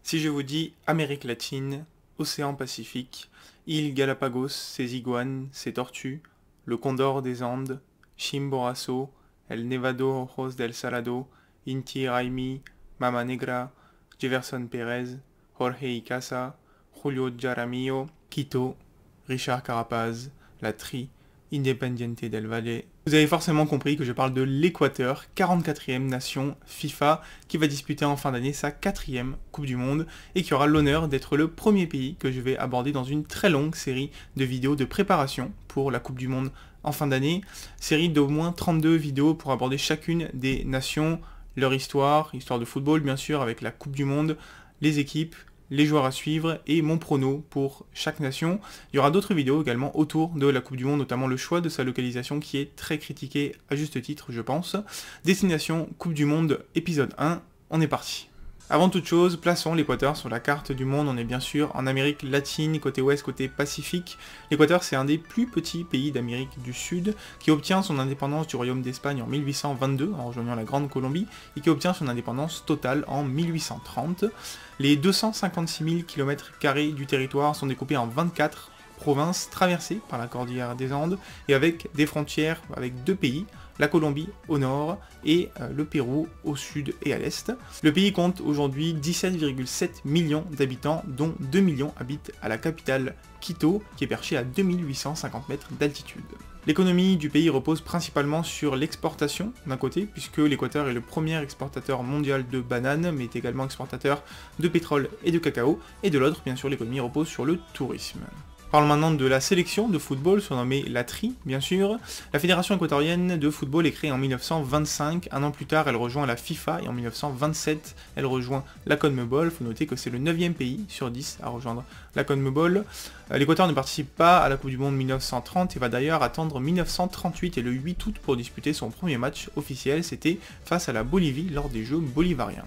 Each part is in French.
Si je vous dis Amérique latine, océan Pacifique, îles Galapagos, ses iguanes, ses tortues, le condor des Andes, Chimborazo, El Nevado Ojos del Salado, Inti Raymi, Mama Negra, Jefferson Pérez, Jorge Icaza, Julio Jaramillo, Quito, Richard Carapaz, La Tri, Independiente del Valle. Vous avez forcément compris que je parle de l'Équateur, 44e nation FIFA, qui va disputer en fin d'année sa 4e Coupe du Monde et qui aura l'honneur d'être le premier pays que je vais aborder dans une très longue série de vidéos de préparation pour la Coupe du Monde en fin d'année. Série d'au moins 32 vidéos pour aborder chacune des nations, leur histoire de football bien sûr, avec la Coupe du Monde, les équipes, les joueurs à suivre et mon prono pour chaque nation. Il y aura d'autres vidéos également autour de la Coupe du Monde, notamment le choix de sa localisation qui est très critiqué à juste titre je pense. Destination Coupe du Monde épisode 1, on est parti. Avant toute chose, plaçons l'Équateur sur la carte du monde. On est bien sûr en Amérique latine, côté ouest, côté Pacifique. L'Équateur, c'est un des plus petits pays d'Amérique du Sud, qui obtient son indépendance du Royaume d'Espagne en 1822, en rejoignant la Grande Colombie, et qui obtient son indépendance totale en 1830. Les 256 000 km² du territoire sont découpés en 24 provinces traversées par la cordillère des Andes, et avec des frontières avec deux pays, la Colombie au nord et le Pérou au sud et à l'est. Le pays compte aujourd'hui 17,7 millions d'habitants, dont 2 millions habitent à la capitale Quito, qui est perchée à 2850 mètres d'altitude. L'économie du pays repose principalement sur l'exportation d'un côté, puisque l'Équateur est le premier exportateur mondial de bananes, mais est également exportateur de pétrole et de cacao, et de l'autre, bien sûr, l'économie repose sur le tourisme. Parlons maintenant de la sélection de football, surnommée la Tri, bien sûr. La Fédération équatorienne de football est créée en 1925, un an plus tard elle rejoint la FIFA, et en 1927 elle rejoint la CONMEBOL. Il faut noter que c'est le 9e pays sur 10 à rejoindre la CONMEBOL. L'Équateur ne participe pas à la Coupe du Monde 1930 et va d'ailleurs attendre 1938 et le 8 août pour disputer son premier match officiel, c'était face à la Bolivie lors des Jeux bolivariens.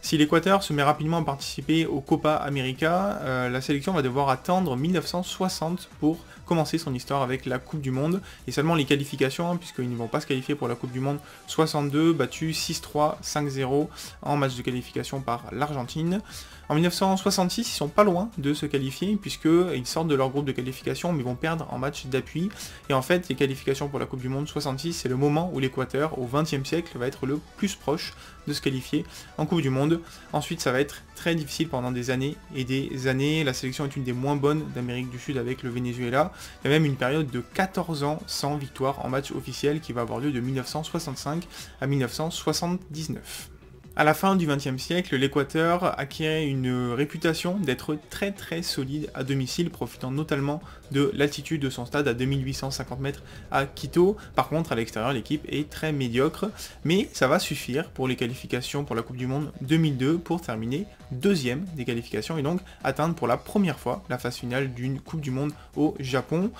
Si l'Équateur se met rapidement à participer au Copa América, la sélection va devoir attendre 1960 pour commencer son histoire avec la Coupe du Monde, et seulement les qualifications, puisqu'ils ne vont pas se qualifier pour la Coupe du Monde 62, battus 6-3, 5-0 en match de qualification par l'Argentine. En 1966, ils sont pas loin de se qualifier, puisqu'ils sortent de leur groupe de qualification, mais vont perdre en match d'appui. Et en fait, les qualifications pour la Coupe du Monde 66, c'est le moment où l'Équateur, au XXe siècle, va être le plus proche de se qualifier en Coupe du Monde. Ensuite, ça va être très difficile pendant des années et des années. La sélection est une des moins bonnes d'Amérique du Sud avec le Venezuela. Il y a même une période de 14 ans sans victoire en match officiel qui va avoir lieu de 1965 à 1979. À la fin du XXe siècle, l'Équateur acquiert une réputation d'être très très solide à domicile, profitant notamment de l'altitude de son stade à 2850 mètres à Quito. Par contre, à l'extérieur, l'équipe est très médiocre, mais ça va suffire pour les qualifications pour la Coupe du Monde 2002 pour terminer deuxième des qualifications et donc atteindre pour la première fois la phase finale d'une Coupe du Monde au Japon.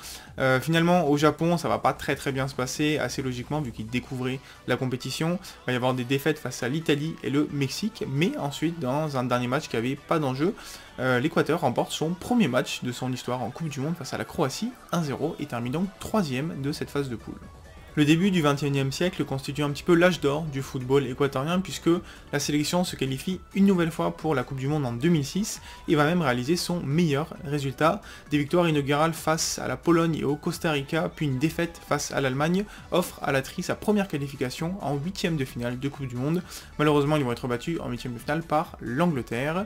Finalement, au Japon, ça va pas très bien se passer, assez logiquement, vu qu'ils découvraient la compétition. Il va y avoir des défaites face à l'Italie et le Mexique, mais ensuite, dans un dernier match qui n'avait pas d'enjeu, l'Équateur remporte son premier match de son histoire en Coupe du Monde face à la Croatie, 1-0, et termine donc 3e de cette phase de poule. Le début du XXIe siècle constitue un petit peu l'âge d'or du football équatorien, puisque la sélection se qualifie une nouvelle fois pour la Coupe du Monde en 2006 et va même réaliser son meilleur résultat. Des victoires inaugurales face à la Pologne et au Costa Rica, puis une défaite face à l'Allemagne, offre à la Tri sa première qualification en 8e de finale de Coupe du Monde. Malheureusement, ils vont être battus en 8e de finale par l'Angleterre.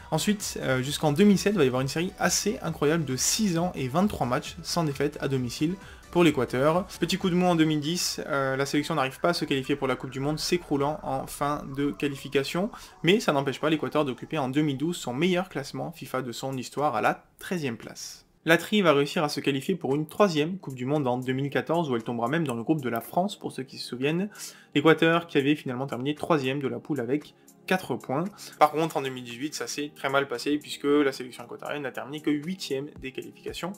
Ensuite, jusqu'en 2007, il va y avoir une série assez incroyable de 6 ans et 23 matchs sans défaite à domicile pour l'Équateur. Petit coup de mou en 2010, la sélection n'arrive pas à se qualifier pour la Coupe du Monde, s'écroulant en fin de qualification, mais ça n'empêche pas l'Équateur d'occuper en 2012 son meilleur classement FIFA de son histoire à la 13e place. La Tri va réussir à se qualifier pour une 3e Coupe du Monde en 2014, où elle tombera même dans le groupe de la France, pour ceux qui se souviennent. L'Équateur qui avait finalement terminé 3e de la poule avec 4 points. Par contre, en 2018, ça s'est très mal passé, puisque la sélection équatorienne n'a terminé que 8e des qualifications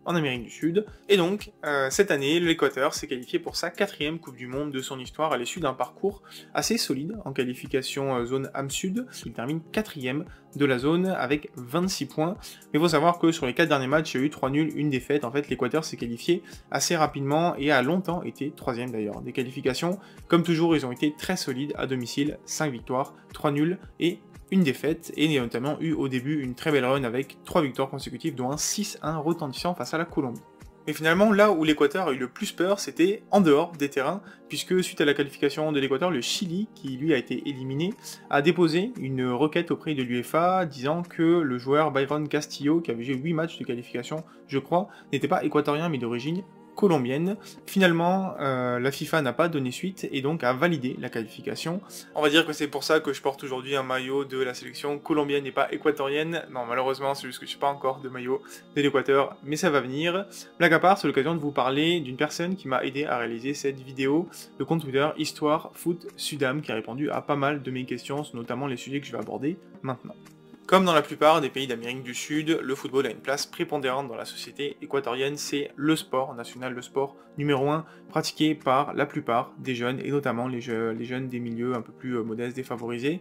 en Amérique du Sud. Et donc, cette année, l'Équateur s'est qualifié pour sa 4e Coupe du Monde de son histoire, à l'issue d'un parcours assez solide en qualification zone AM-Sud. Il termine 4e de la zone avec 26 points. Mais il faut savoir que sur les 4 derniers matchs, il y a eu 3 nuls, une défaite. En fait, l'Équateur s'est qualifié assez rapidement et a longtemps été 3e d'ailleurs des qualifications. Comme toujours, ils ont été très solides à domicile, 5 victoires, 3 nuls et une défaite, et il a notamment eu au début une très belle run avec 3 victoires consécutives, dont un 6-1 retentissant face à la Colombie. Mais finalement, là où l'Équateur a eu le plus peur, c'était en dehors des terrains, puisque suite à la qualification de l'Équateur, le Chili, qui lui a été éliminé, a déposé une requête auprès de l'UEFA disant que le joueur Byron Castillo, qui avait joué 8 matchs de qualification, je crois, n'était pas équatorien mais d'origine colombienne. Finalement, la FIFA n'a pas donné suite et donc a validé la qualification. On va dire que c'est pour ça que je porte aujourd'hui un maillot de la sélection colombienne et pas équatorienne. Non, malheureusement, c'est juste que je n'ai pas encore de maillot de l'Équateur, mais ça va venir. Blague à part, c'est l'occasion de vous parler d'une personne qui m'a aidé à réaliser cette vidéo, le compte Twitter Histoire Foot Sudam, qui a répondu à pas mal de mes questions, notamment les sujets que je vais aborder maintenant. Comme dans la plupart des pays d'Amérique du Sud, le football a une place prépondérante dans la société équatorienne, c'est le sport national, le sport numéro 1 pratiqué par la plupart des jeunes, et notamment les jeunes des milieux un peu plus modestes, défavorisés.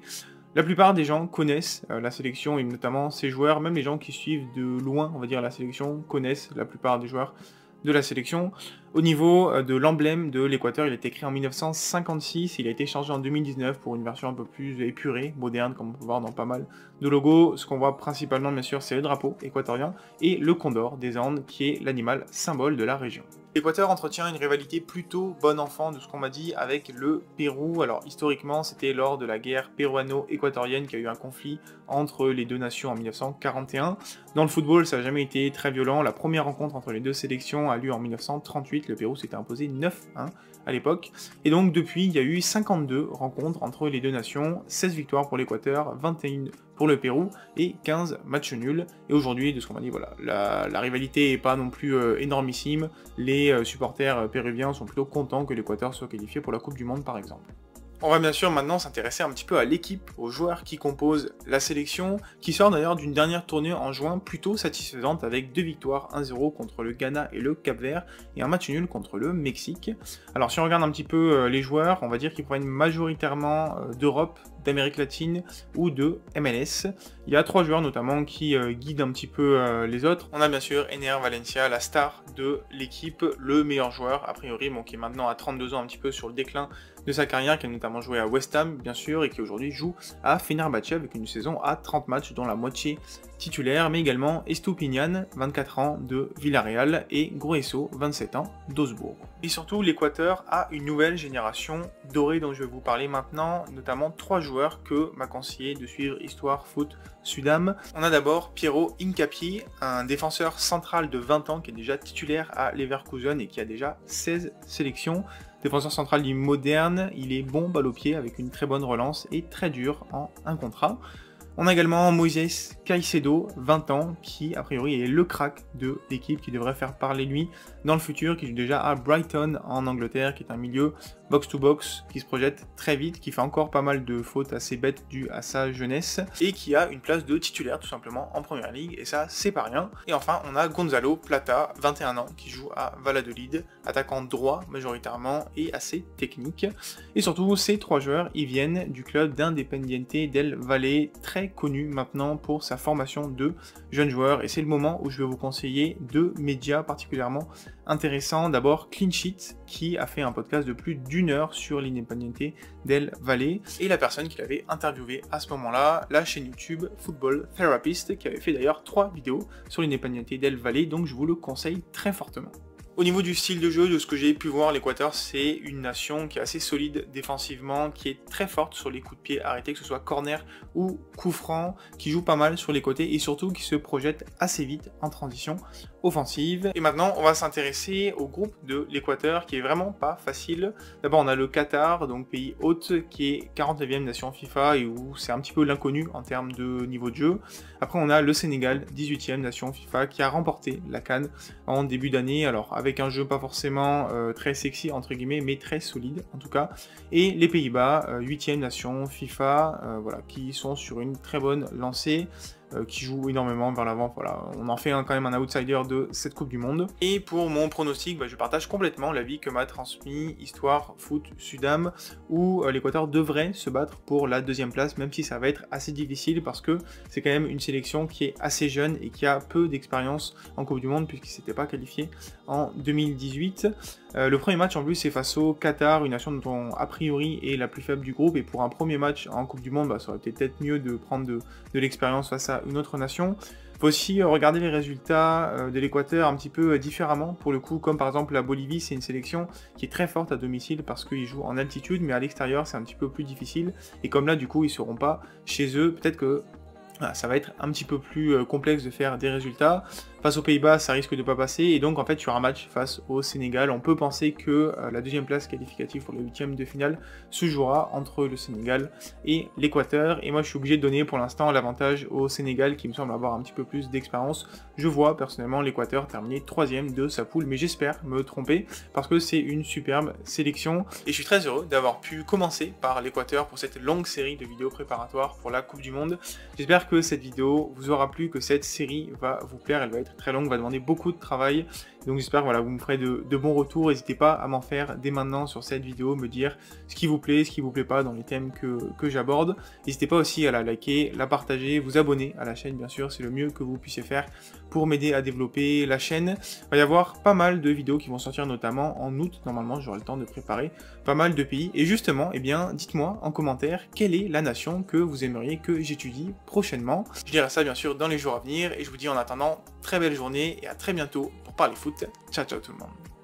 La plupart des gens connaissent la sélection, et notamment ces joueurs, même les gens qui suivent de loin, on va dire, la sélection, connaissent la plupart des joueurs de la sélection. Au niveau de l'emblème de l'Équateur, il a été créé en 1956, il a été changé en 2019 pour une version un peu plus épurée, moderne, comme on peut voir dans pas mal de logos. Ce qu'on voit principalement, bien sûr, c'est le drapeau équatorien et le condor des Andes, qui est l'animal symbole de la région. L'Équateur entretient une rivalité plutôt bon enfant de ce qu'on m'a dit avec le Pérou. Alors historiquement, c'était lors de la guerre péruano-équatorienne qu'il y a eu un conflit entre les deux nations en 1941. Dans le football, ça n'a jamais été très violent. La première rencontre entre les deux sélections a lieu en 1938. Le Pérou s'était imposé 9-1 à l'époque. Et donc depuis, il y a eu 52 rencontres entre les deux nations, 16 victoires pour l'Équateur, 21 pour le Pérou et 15 matchs nuls. Et aujourd'hui, de ce qu'on m'a dit, voilà, la rivalité n'est pas non plus énormissime. Les supporters péruviens sont plutôt contents que l'Équateur soit qualifié pour la Coupe du Monde, par exemple. On va bien sûr maintenant s'intéresser un petit peu à l'équipe, aux joueurs qui composent la sélection, qui sort d'ailleurs d'une dernière tournée en juin plutôt satisfaisante avec 2 victoires 1-0 contre le Ghana et le Cap-Vert et un match nul contre le Mexique. Alors si on regarde un petit peu les joueurs, on va dire qu'ils proviennent majoritairement d'Europe, d'Amérique latine ou de MLS. Il y a 3 joueurs notamment qui guident un petit peu les autres. On a bien sûr Ener Valencia, la star de l'équipe, le meilleur joueur a priori, bon, qui est maintenant à 32 ans un petit peu sur le déclin de sa carrière, qui a notamment joué à West Ham bien sûr et qui aujourd'hui joue à Fenerbahçe avec une saison à 30 matchs dont la moitié titulaire, mais également Estupiñán, 24 ans de Villarreal et Grueso, 27 ans d'Augsbourg. Et surtout, l'Équateur a une nouvelle génération dorée dont je vais vous parler maintenant, notamment 3 joueurs que m'a conseillé de suivre Histoire Foot Sudam. On a d'abord Piero Hincapié, un défenseur central de 20 ans qui est déjà titulaire à Leverkusen et qui a déjà 16 sélections. Défenseur central dit moderne, il est bon balle au pied avec une très bonne relance et très dur en 1 contre 1. On a également Moises Caicedo, 20 ans, qui a priori est le crack de l'équipe, qui devrait faire parler lui dans le futur, qui joue déjà à Brighton en Angleterre, qui est un milieu box-to-box, qui se projette très vite, qui fait encore pas mal de fautes assez bêtes dues à sa jeunesse, et qui a une place de titulaire tout simplement en Première Ligue, et ça c'est pas rien. Et enfin on a Gonzalo Plata, 21 ans, qui joue à Valladolid, attaquant droit majoritairement et assez technique. Et surtout ces 3 joueurs, ils viennent du club d'Independiente del Valle, très connu maintenant pour sa formation de jeunes joueurs, et c'est le moment où je vais vous conseiller 2 médias particulièrement intéressants. D'abord Clean Sheet, qui a fait un podcast de plus d'1 heure sur l'Independiente del Valle, et la personne qui l'avait interviewé à ce moment-là, la chaîne YouTube Football Therapist, qui avait fait d'ailleurs 3 vidéos sur l'Independiente del Valle, donc je vous le conseille très fortement. Au niveau du style de jeu, de ce que j'ai pu voir, l'Équateur, c'est une nation qui est assez solide défensivement, qui est très forte sur les coups de pied arrêtés, que ce soit corner ou coup franc, qui joue pas mal sur les côtés et surtout qui se projette assez vite en transition offensive. Et maintenant, on va s'intéresser au groupe de l'Équateur, qui est vraiment pas facile. D'abord, on a le Qatar, donc pays hôte, qui est 49e nation FIFA et où c'est un petit peu l'inconnu en termes de niveau de jeu. Après, on a le Sénégal, 18e nation FIFA, qui a remporté la CAN en début d'année, alors avec un jeu pas forcément très sexy entre guillemets, mais très solide en tout cas. Et les Pays-Bas, 8e nation FIFA, voilà, qui sont sur une très bonne lancée. qui joue énormément vers l'avant. Voilà, on en fait quand même un outsider de cette Coupe du Monde. Et pour mon pronostic, je partage complètement l'avis que m'a transmis Histoire Foot Sudam, où l'Équateur devrait se battre pour la deuxième place, même si ça va être assez difficile parce que c'est quand même une sélection qui est assez jeune et qui a peu d'expérience en Coupe du Monde puisqu'il ne s'était pas qualifié en 2018. Le premier match en plus c'est face au Qatar, une nation dont on a priori est la plus faible du groupe, et pour un premier match en Coupe du Monde, ça aurait été peut-être mieux de prendre de l'expérience face à une autre nation. Il faut aussi regarder les résultats de l'Équateur un petit peu différemment, pour le coup, comme par exemple la Bolivie, c'est une sélection qui est très forte à domicile parce qu'ils jouent en altitude, mais à l'extérieur c'est un petit peu plus difficile, et comme là du coup ils seront pas chez eux, peut-être que ça va être un petit peu plus complexe de faire des résultats. Face aux Pays-Bas, ça risque de pas passer, et donc en fait sur un match face au Sénégal, on peut penser que la deuxième place qualificative pour les huitièmes de finale se jouera entre le Sénégal et l'Équateur, et moi je suis obligé de donner pour l'instant l'avantage au Sénégal qui me semble avoir un petit peu plus d'expérience. Je vois personnellement l'Équateur terminer 3ème de sa poule, mais j'espère me tromper parce que c'est une superbe sélection, et je suis très heureux d'avoir pu commencer par l'Équateur pour cette longue série de vidéos préparatoires pour la Coupe du Monde. J'espère que cette vidéo vous aura plu, que cette série va vous plaire, elle va être très longue, va demander beaucoup de travail, donc j'espère que vous me ferez de bons retours. N'hésitez pas à m'en faire dès maintenant sur cette vidéo, me dire ce qui vous plaît, ce qui vous plaît pas dans les thèmes que j'aborde. N'hésitez pas aussi à la liker, la partager, vous abonner à la chaîne bien sûr, c'est le mieux que vous puissiez faire pour m'aider à développer la chaîne. Il va y avoir pas mal de vidéos qui vont sortir notamment en août, normalement j'aurai le temps de préparer pas mal de pays, et justement, dites-moi en commentaire quelle est la nation que vous aimeriez que j'étudie prochainement. Je dirai ça bien sûr dans les jours à venir, et je vous dis en attendant, très belle journée et à très bientôt pour parler foot. Ciao ciao tout le monde.